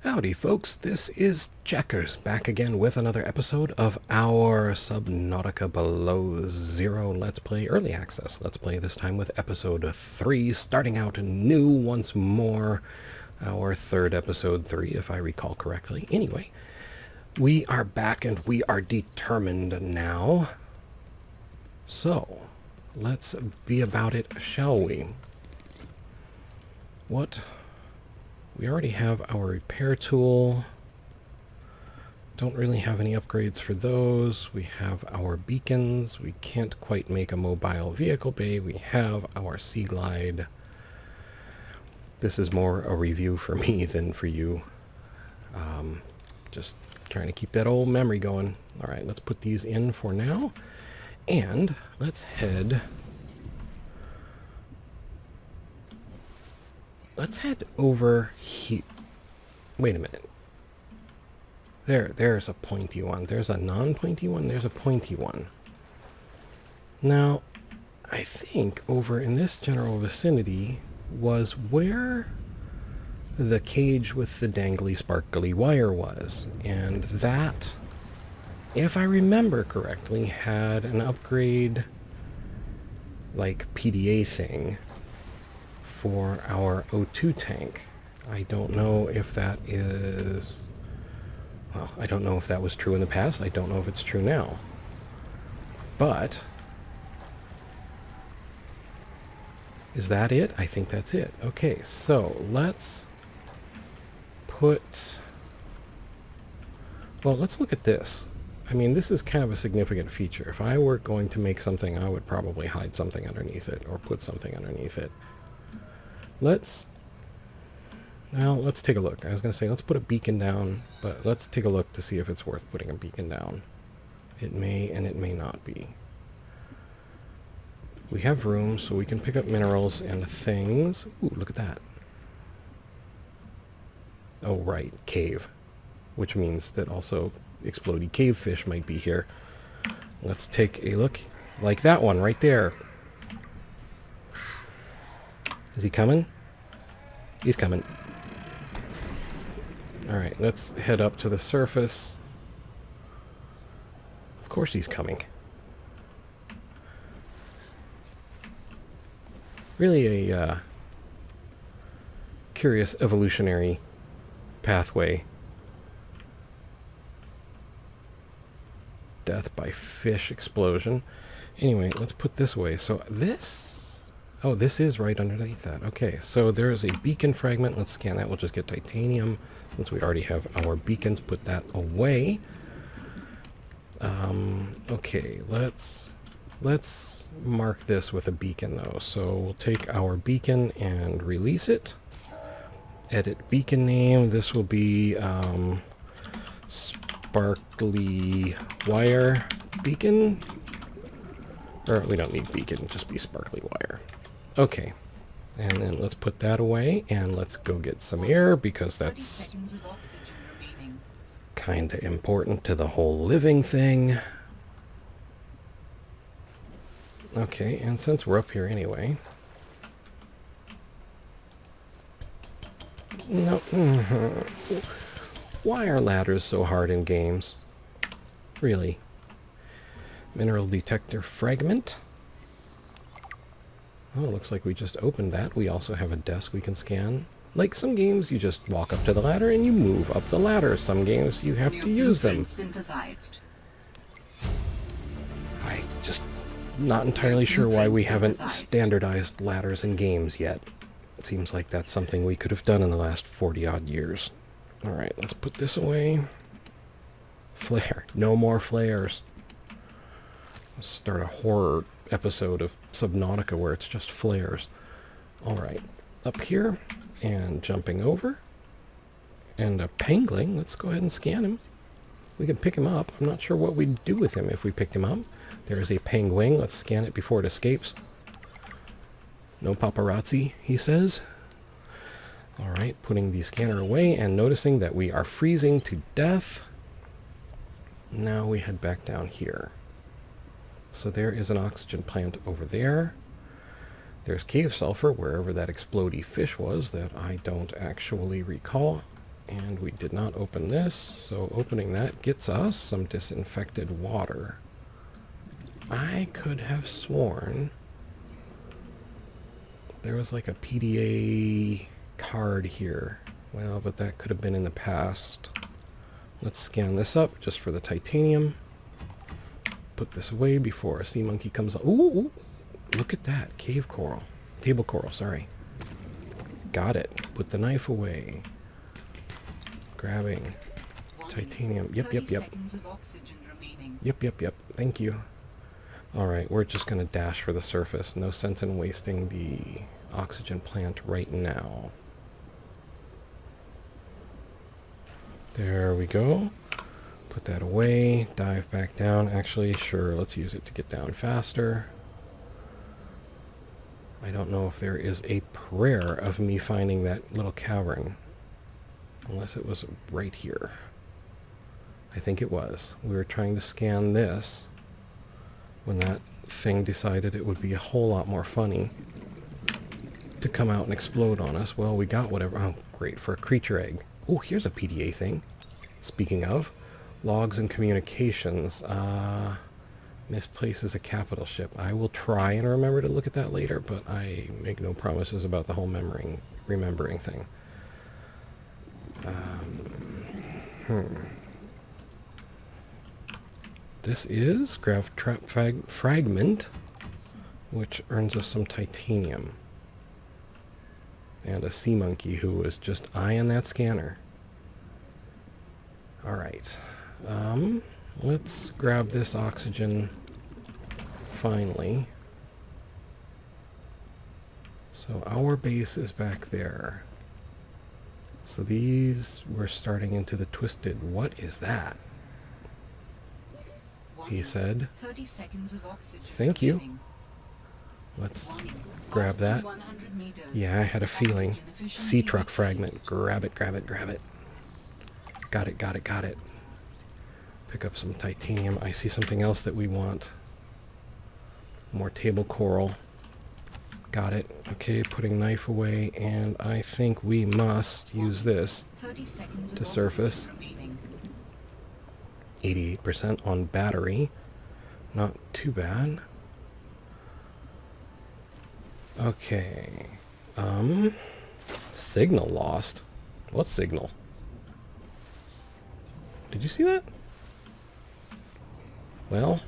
Howdy folks, this is Checkers back again with another episode of our Subnautica Below Zero Let's Play Early Access. Let's Play this time with episode 3, starting out new once more. Our third episode 3, if I recall correctly. Anyway, we are back and we are determined now. So, let's be about it, shall we? We already have our repair tool. Don't really have any upgrades for those. We have our beacons. We can't quite make a mobile vehicle bay. We have our sea glide. This is more a review for me than for you. Just trying to keep that old memory going. All right, let's put these in for now. And let's head over here. Wait a minute. There's a pointy one. There's a non-pointy one. There's a pointy one. Now, I think over in this general vicinity was where the cage with the dangly sparkly wire was. And that, if I remember correctly, had an upgrade like PDA thing for our O2 tank. I don't know if that is... Well, I don't know if that was true in the past. I don't know if it's true now. But... is that it? I think that's it. Okay, so let's put... Well, let's look at this. I mean, this is kind of a significant feature. If I were going to make something, I would probably hide something underneath it, or put something underneath it. Let's take a look. I was going to say, let's put a beacon down, but let's take a look to see if it's worth putting a beacon down. It may and it may not be. We have room, so we can pick up minerals and things. Ooh, look at that. Oh, right, cave. Which means that also explodey cave fish might be here. Let's take a look. Like that one right there. Is he coming? He's coming. Alright, let's head up to the surface. Of course he's coming. Really a curious evolutionary pathway. Death by fish explosion. Anyway, let's put this away. So this... Oh, this is right underneath that. Okay, so there's a beacon fragment. Let's scan that. We'll just get titanium. Since we already have our beacons, put that away. Okay, let's mark this with a beacon, though. So we'll take our beacon and release it. Edit beacon name. This will be sparkly wire beacon. Or we don't need beacon, just be sparkly wire. Okay, and then let's put that away, and let's go get some air, because that's kind of important to the whole living thing. Okay, and since we're up here anyway... No, why are ladders so hard in games? Really? Mineral detector fragment. Oh, looks like we just opened that. We also have a desk we can scan. Like some games, you just walk up to the ladder and you move up the ladder. Some games, you have to use them. I'm just not entirely sure why we haven't standardized ladders in games yet. It seems like that's something we could have done in the last 40-odd years. Alright, let's put this away. Flare. No more flares. Let's start a horror episode of Subnautica where it's just flares. Alright, up here, and jumping over. And a pangolin. Let's go ahead and scan him. We can pick him up. I'm not sure what we'd do with him if we picked him up. There is a penguin. Let's scan it before it escapes. No paparazzi, he says. Alright, putting the scanner away and noticing that we are freezing to death. Now we head back down here. So there is an oxygen plant over there. There's cave sulfur wherever that explodey fish was that I don't actually recall. And we did not open this, so opening that gets us some disinfected water. I could have sworn there was like a PDA card here. Well, but that could have been in the past. Let's scan this up just for the titanium. Put this away before a sea monkey comes on. Ooh, look at that. Cave coral. Table coral, sorry. Got it. Put the knife away. Grabbing titanium. Yep. Yep. Thank you. Alright, we're just going to dash for the surface. No sense in wasting the oxygen plant right now. There we go. Put that away. Dive back down. Actually, sure, let's use it to get down faster. I don't know if there is a prayer of me finding that little cavern. Unless it was right here. I think it was. We were trying to scan this when that thing decided it would be a whole lot more funny to come out and explode on us. Well, we got whatever. Oh, great, for a creature egg. Oh, here's a PDA thing. Speaking of, logs and communications. Misplaces a capital ship. I will try and remember to look at that later, but I make no promises about the whole remembering thing. This is Grav Trap Fragment, which earns us some titanium. And a sea monkey who was just eyeing that scanner. Alright. Let's grab this oxygen finally. So our base is back there. So these, we're starting into the twisted. What is that? He said. 30 seconds of oxygen. Thank you. Let's grab that. Yeah, I had a feeling. Sea truck fragment. Grab it. Got it. Pick up some titanium. I see something else that we want. More table coral. Got it. Okay, putting knife away, and I think we must use this to surface. 88% on battery. Not too bad. Okay. Signal lost. What signal? Did you see that? Well,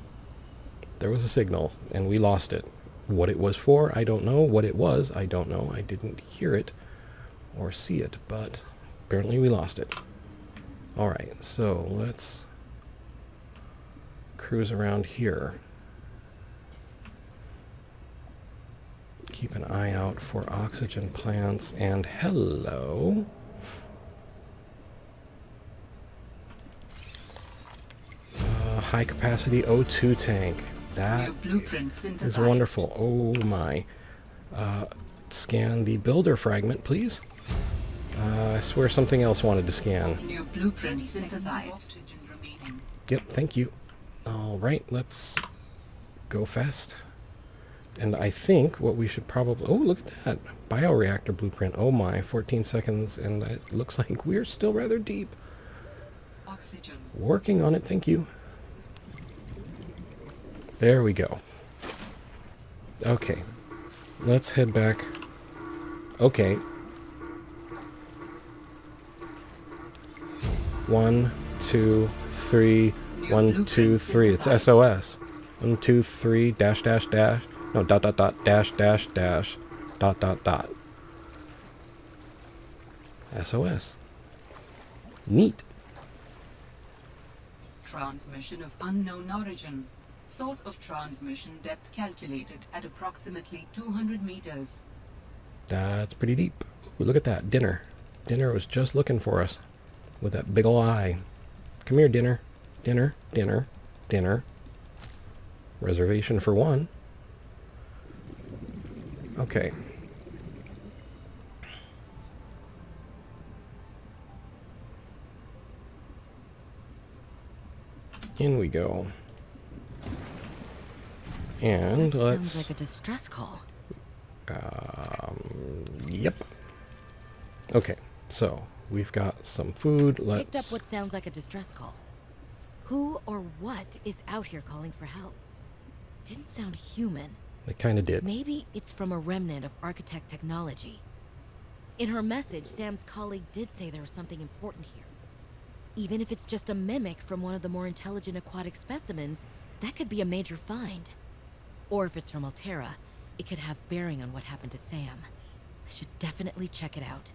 there was a signal, and we lost it. What it was for, I don't know. What it was, I don't know. I didn't hear it or see it, but apparently we lost it. Alright, so let's cruise around here. Keep an eye out for oxygen plants, and hello. High capacity O2 tank. That is wonderful. Oh my. Scan the builder fragment, please. I swear something else wanted to scan. New blueprint synthesized. Yep, thank you. Alright, let's go fast. And I think what we should probably... Oh, look at that. Bioreactor blueprint. Oh my, 14 seconds, and it looks like we're still rather deep. Oxygen. Working on it, thank you. There we go. Okay. Let's head back. Okay. 1, 2, 3. 1, 2, 3. It's SOS. 1, 2, 3, dash, dash, dash. No, dot, dot, dot, dash, dash, dash, dot, dot, dot. SOS. Neat. Transmission of unknown origin. Source of transmission depth calculated at approximately 200 meters. That's pretty deep. Ooh, look at that. Dinner. Dinner was just looking for us with that big ol' eye. Come here, Dinner. Dinner, dinner, dinner. Reservation for one. Okay. In we go. And let's... Sounds like a distress call. Yep. Okay, so we've got some food. Picked up Let's... what sounds like a distress call. Who or what is out here calling for help? Didn't sound human. They kind of did. Maybe it's from a remnant of architect technology. In her message, Sam's colleague did say there was something important here. Even if it's just a mimic from one of the more intelligent aquatic specimens, that could be a major find. Or if it's from Altera, it could have bearing on what happened to Sam. I should definitely check it out.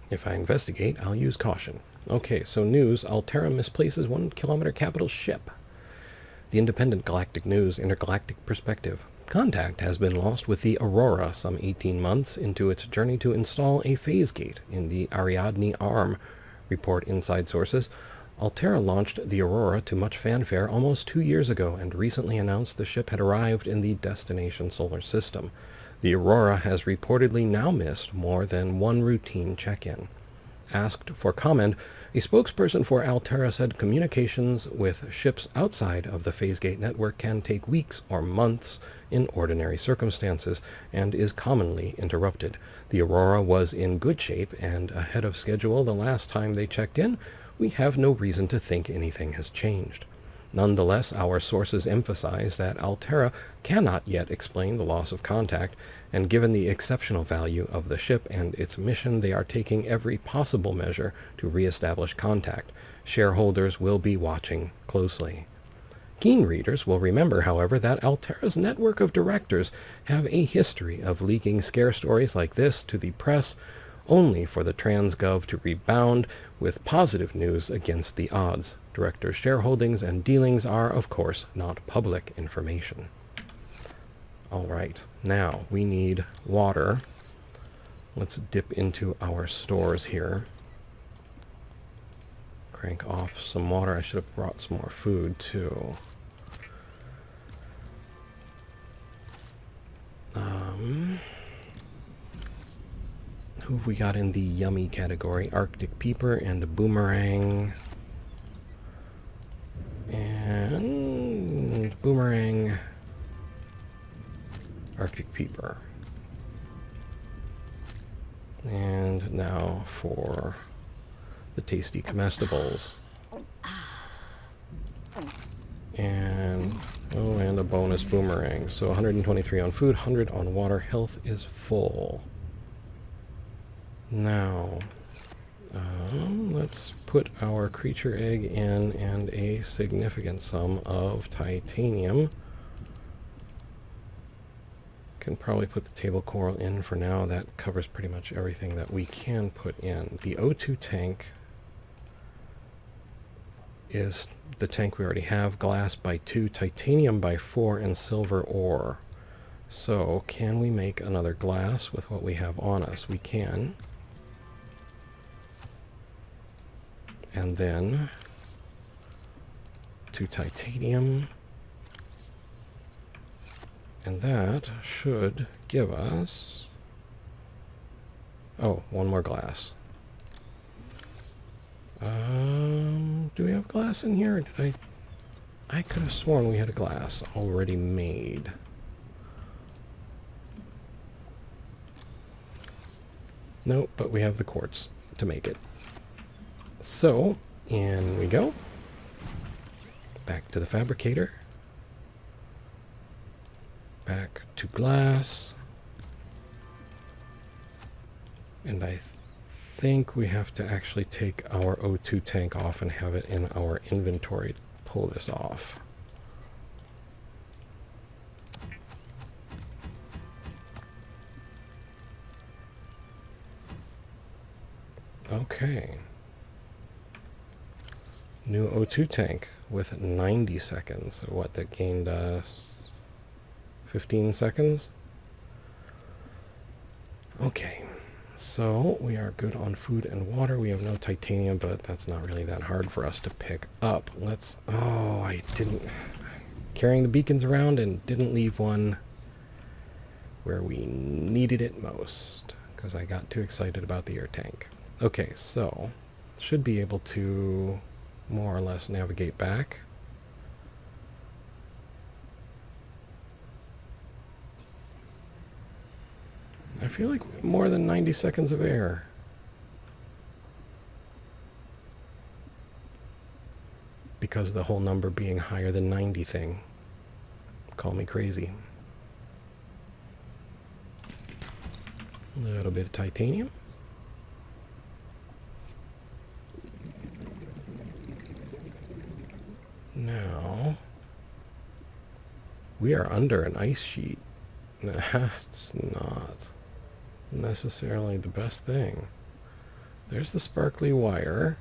If I investigate, I'll use caution. Okay, so news. Altera misplaces 1 kilometer capital ship. The Independent Galactic News Intergalactic Perspective. Contact has been lost with the Aurora some 18 months into its journey to install a phase gate in the Ariadne arm. Report inside sources. Altera launched the Aurora to much fanfare almost 2 years ago and recently announced the ship had arrived in the destination solar system. The Aurora has reportedly now missed more than one routine check-in. Asked for comment, a spokesperson for Altera said communications with ships outside of the phasegate network can take weeks or months in ordinary circumstances and is commonly interrupted. The Aurora was in good shape and ahead of schedule the last time they checked in. We have no reason to think anything has changed. Nonetheless, our sources emphasize that Altera cannot yet explain the loss of contact, and given the exceptional value of the ship and its mission, they are taking every possible measure to reestablish contact. Shareholders will be watching closely. Keen readers will remember, however, that Altera's network of directors have a history of leaking scare stories like this to the press, only for the TransGov to rebound with positive news against the odds. Directors' shareholdings and dealings are, of course, not public information. All right, now we need water. Let's dip into our stores here. Crank off some water. I should have brought some more food, too. Who have we got in the yummy category? Arctic Peeper and a Boomerang. And Boomerang, Arctic Peeper. And now for the tasty comestibles. And, oh, and a bonus Boomerang. So 123 on food, 100 on water. Health is full. Now, let's put our creature egg in and a significant sum of titanium. Can probably put the table coral in for now. That covers pretty much everything that we can put in. The O2 tank is the tank we already have. Glass by 2, titanium by 4, and silver ore. So, can we make another glass with what we have on us? We can. And then 2 titanium. And that should give us... oh, one more glass. Do we have glass in here? I could have sworn we had a glass already made. Nope, but we have the quartz to make it. So, in we go. Back to the fabricator. Back to glass. And I think we have to actually take our O2 tank off and have it in our inventory to pull this off. Okay. New O2 tank with 90 seconds. So what, that gained us 15 seconds? Okay. So we are good on food and water. We have no titanium, but that's not really that hard for us to pick up. Let's... oh, I didn't... carrying the beacons around and didn't leave one where we needed it most, because I got too excited about the air tank. Okay, so should be able to more or less navigate back. I feel like more than 90 seconds of air. because of the whole number being higher than 90 thing. Call me crazy. A little bit of titanium. Now, we are under an ice sheet. That's not necessarily the best thing. There's the sparkly wire.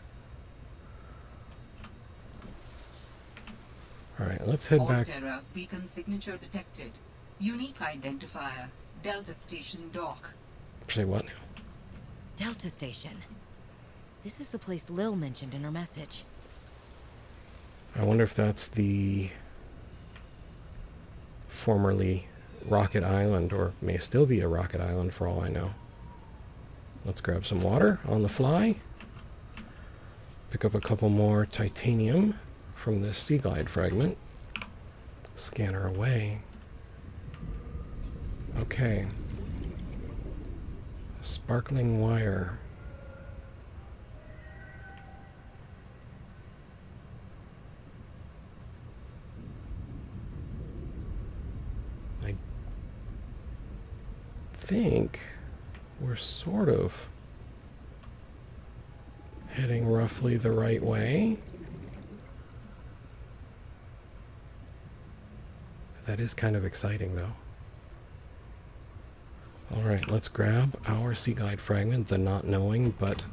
Alright, let's head back. Terra beacon signature detected. Unique identifier. Delta Station dock. Say what now? Delta Station. This is the place Lil mentioned in her message. I wonder if that's the formerly Rocket Island, or may still be a Rocket Island for all I know. Let's grab some water on the fly. Pick up a couple more titanium from this sea glide fragment. Scanner away. Okay. Sparkling wire. I think we're sort of heading roughly the right way. That is kind of exciting, though. Alright, let's grab our sea glide fragment, the not knowing, but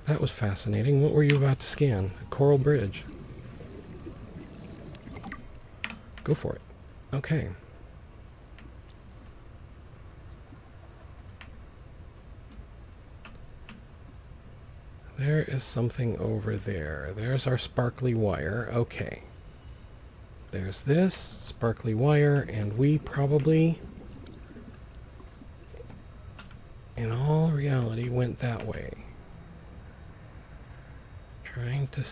that was fascinating. What were you about to scan? A coral bridge. Go for it. Okay. There is something over there. There's our sparkly wire. Okay. There's this sparkly wire, and we probably, in all reality, went that way. Trying to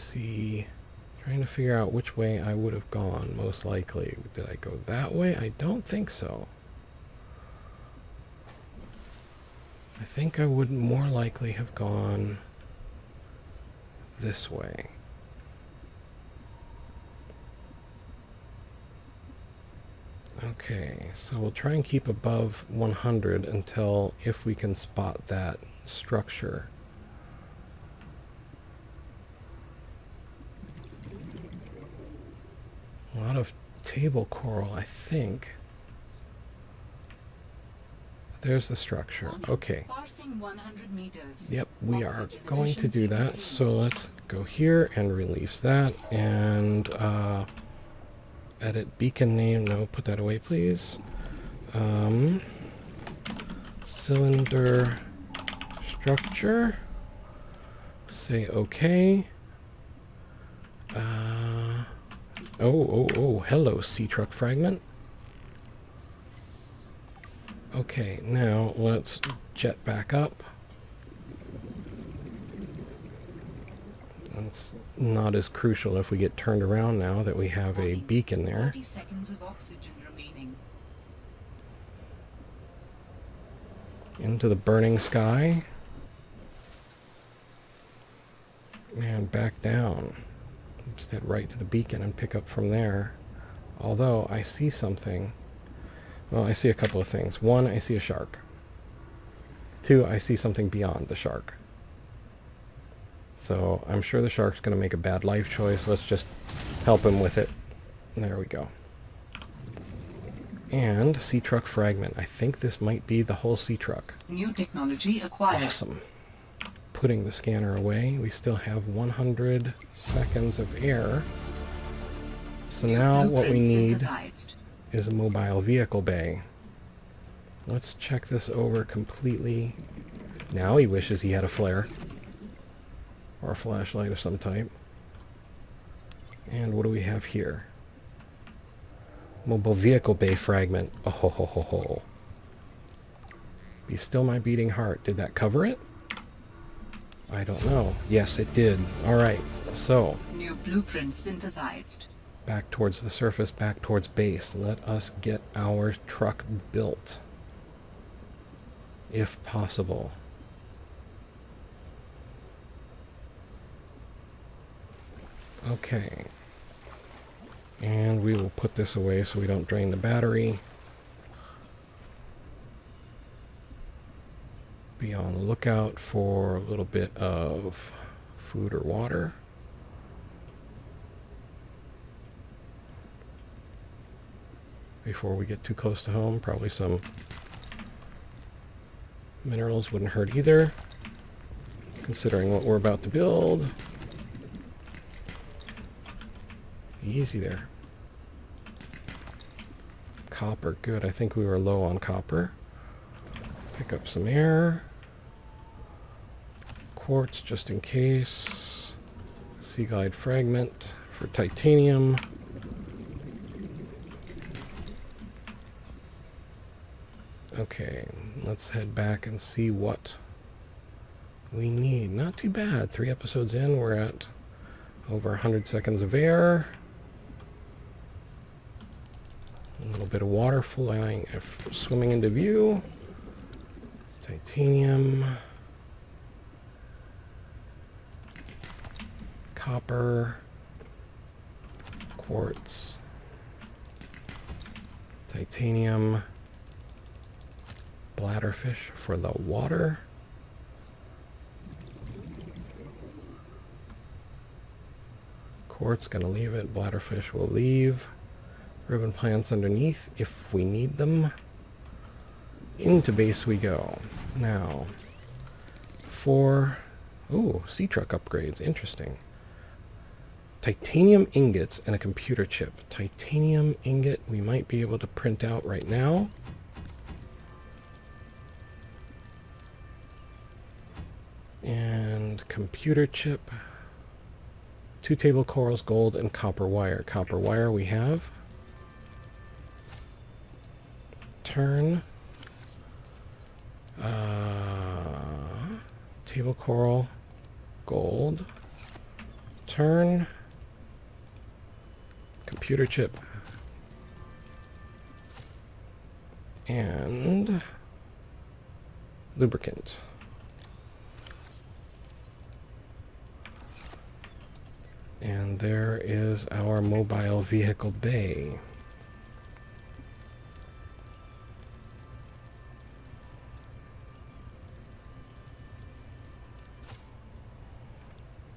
figure out which way I would have gone, most likely. Did I go that way? I don't think so. I think I would more likely have gone this way. Okay, so we'll try and keep above 100 until, if we can spot that structure. A lot of table coral, I think. There's the structure. Okay. Parsing 100 meters. Yep, we are Oxygen going to do efficiency that. increased. So let's go here and release that. And edit beacon name. No, put that away, please. Cylinder structure. Say OK. Oh, hello, sea truck fragment. Okay, now let's jet back up. That's not as crucial if we get turned around now that we have a beacon there. 30 seconds of oxygen remaining. Into the burning sky. And back down. Just head right to the beacon and pick up from there. Although I see something. Well, I see a couple of things. One, I see a shark. Two, I see something beyond the shark. So I'm sure the shark's going to make a bad life choice. Let's just help him with it. There we go. And sea truck fragment. I think this might be the whole sea truck. New technology acquired. Awesome. Putting the scanner away. We still have 100 seconds of air. So New now what we blueprint need synthesized. is a mobile vehicle bay. Let's check this over completely. Now he wishes he had a flare. Or a flashlight of some type. And what do we have here? Mobile vehicle bay fragment. Oh ho ho ho ho. Be still my beating heart. Did that cover it? I don't know. Yes, it did. Alright, so New blueprint synthesized. back towards the surface, back towards base. Let us get our truck built. If possible. Okay. And we will put this away so we don't drain the battery. Be on the lookout for a little bit of food or water. Before we get too close to home, probably some minerals wouldn't hurt either, considering what we're about to build. Easy there. Copper, good. I think we were low on copper. Pick up some air. Quartz, just in case. Sea glide fragment for titanium. Okay, let's head back and see what we need. Not too bad. 3 episodes in, we're at over 100 seconds of air. A little bit of water flying, swimming into view. Titanium. Copper. Quartz. Titanium. Bladderfish for the water. Quartz gonna leave it. Bladderfish will leave. Ribbon plants underneath if we need them. Into base we go. Now, sea truck upgrades. Interesting. Titanium ingots and a computer chip. Titanium ingot we might be able to print out right now. And computer chip. 2 table corals, gold, and copper wire. Copper wire we have. Turn. Table coral, gold. Turn. Computer chip. And lubricant. And there is our mobile vehicle bay.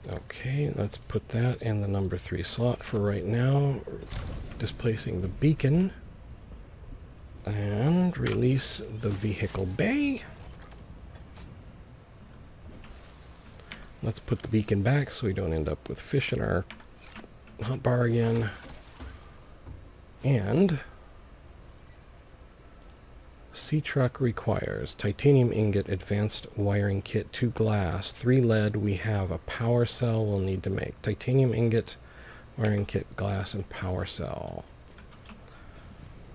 Okay, let's put that in the number 3 slot for right now. Displacing the beacon. And release the vehicle bay. Let's put the beacon back so we don't end up with fish in our hotbar again. And sea truck requires titanium ingot, advanced wiring kit, 2 glass, 3 lead. We have a power cell we'll need to make. Titanium ingot, wiring kit, glass, and power cell.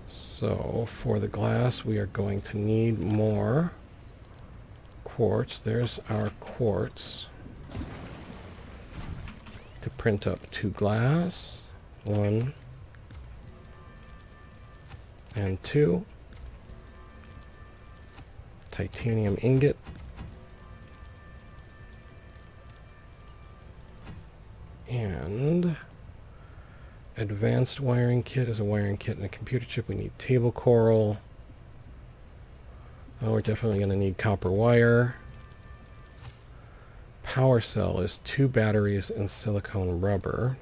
So for the glass, we are going to need more quartz. There's our quartz. To print up 2 glass, 1 and 2. Titanium ingot. And advanced wiring kit is a wiring kit and a computer chip. We need table coral. Oh, we're definitely going to need copper wire. Power cell is 2 batteries and silicone rubber.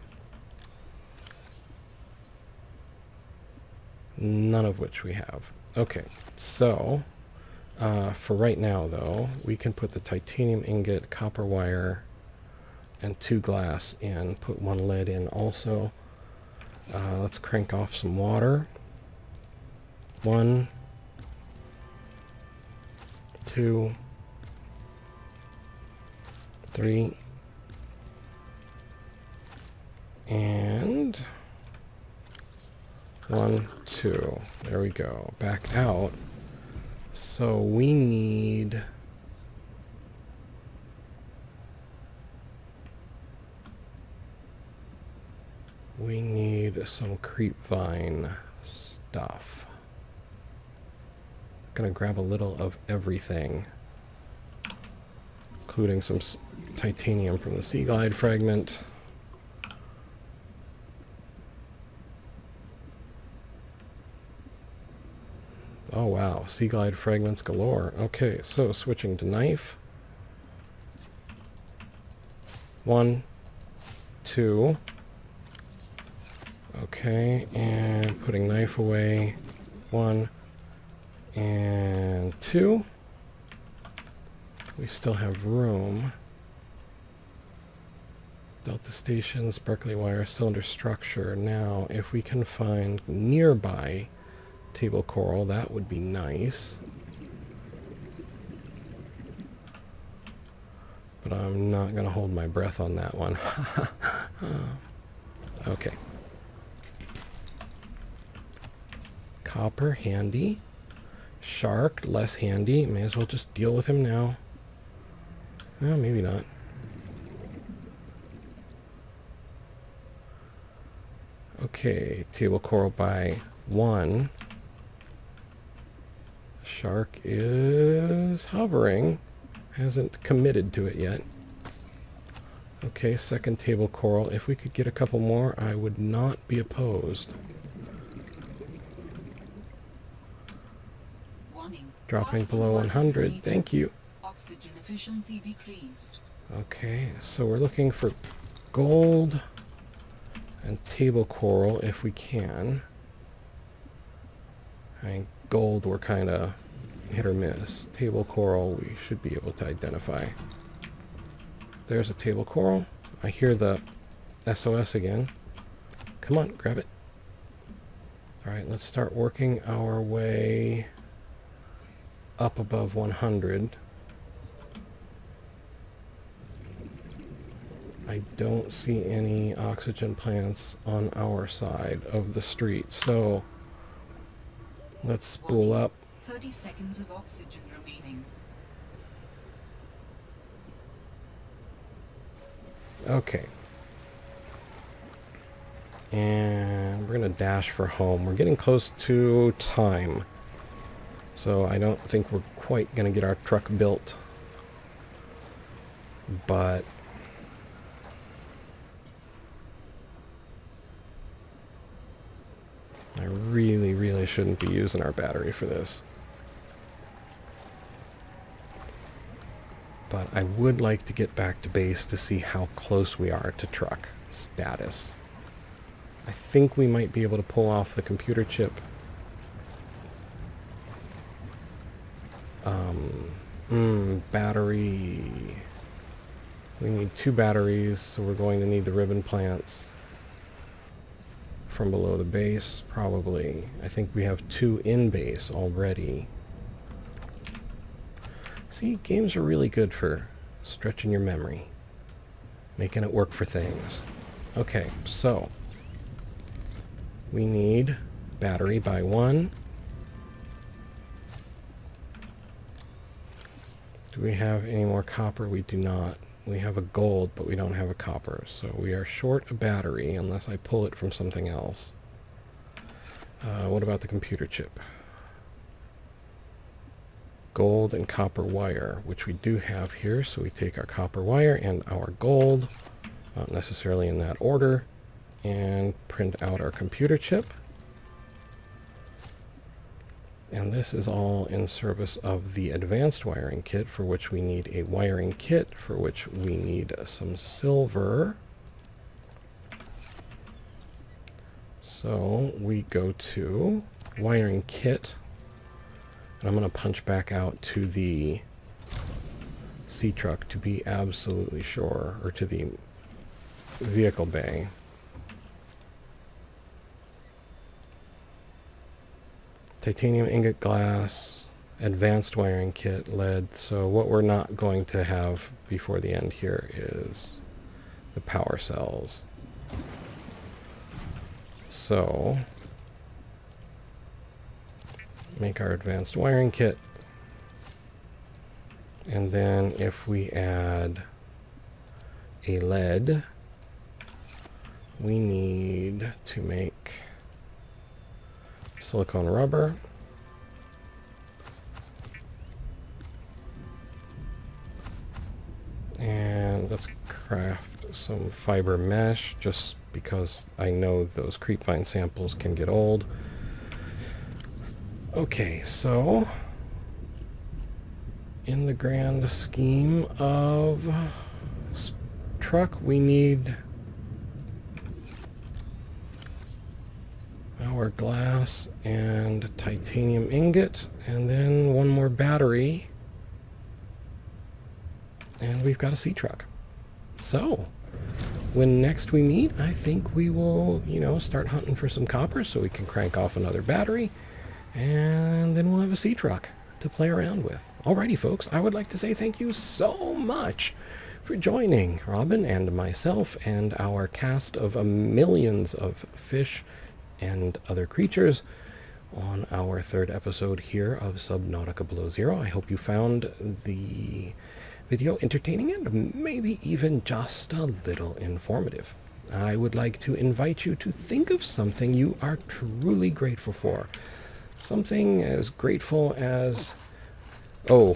None of which we have. Okay, so for right now though, we can put the titanium ingot, copper wire, and 2 glass in. Put 1 lead in also. Let's crank off some water. 1, 2, 3, and 1, 2. There we go. Back out. So we need some creep vine stuff. I'm gonna grab a little of everything, including some titanium from the sea glide fragment. Oh wow, sea glide fragments galore. Okay, so switching to knife. 1, 2. Okay, and putting knife away. 1 and 2. We still have room. Delta station, sparkly wire, cylinder structure. Now, if we can find nearby table coral, that would be nice. But I'm not going to hold my breath on that one. Okay. Copper, handy. Shark, less handy. May as well just deal with him now. Well, maybe not. Okay, table coral by 1. Shark is hovering. Hasn't committed to it yet. Okay, second table coral. If we could get a couple more, I would not be opposed. Warning. Dropping Parcel below 100. meters. Thank you. Oxygen efficiency decreased. Okay, so we're looking for gold and table coral if we can. I think gold we're kind of hit or miss. Table coral we should be able to identify. There's a table coral. I hear the SOS again. Come on, grab it. Alright, let's start working our way up above 100. I don't see any oxygen plants on our side of the street, so let's spool up. 30 seconds of oxygen remaining. Okay. And we're going to dash for home. We're getting close to time. So I don't think we're quite going to get our truck built. But I really shouldn't be using our battery for this. But I would like to get back to base to see how close we are to truck status. I think we might be able to pull off the computer chip. Battery. We need 2 batteries, so we're going to need the ribbon plants from below the base, probably. I think we have 2 in base already. See, games are really good for stretching your memory, making it work for things. Okay, so we need battery by 1. Do we have any more copper? We do not. We have a gold, but we don't have a copper. So we are short a battery unless I pull it from something else. What about the computer chip? Gold and copper wire, which we do have here. So we take our copper wire and our gold, not necessarily in that order, and print out our computer chip. And this is all in service of the advanced wiring kit, for which we need a wiring kit, for which we need some silver. So we go to wiring kit. And I'm going to punch back out to the sea truck to be absolutely sure, or to the vehicle bay. Titanium ingot glass, advanced wiring kit, lead. So what we're not going to have before the end here is the power cells. So make our advanced wiring kit. And then if we add a lead, we need to make silicone rubber. And let's craft some fiber mesh, just because I know those creepvine samples can get old. Okay, so in the grand scheme of truck, we need our glass and titanium ingot, and then one more battery, and we've got a sea truck. So when next we meet, I think we will, start hunting for some copper so we can crank off another battery, and then we'll have a sea truck to play around with. Alrighty, folks, I would like to say thank you so much for joining Robin and myself and our cast of millions of fish and other creatures on our third episode here of Subnautica Below Zero. I hope you found the video entertaining and maybe even just a little informative. I would like to invite you to think of something you are truly grateful for. Something as grateful as, I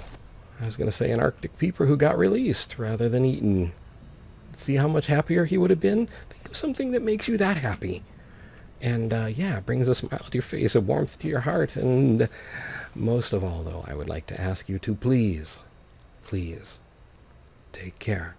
was going to say an Arctic peeper who got released rather than eaten. See how much happier he would have been? Think of something that makes you that happy. And brings a smile to your face, a warmth to your heart. And most of all, though, I would like to ask you to please, take care.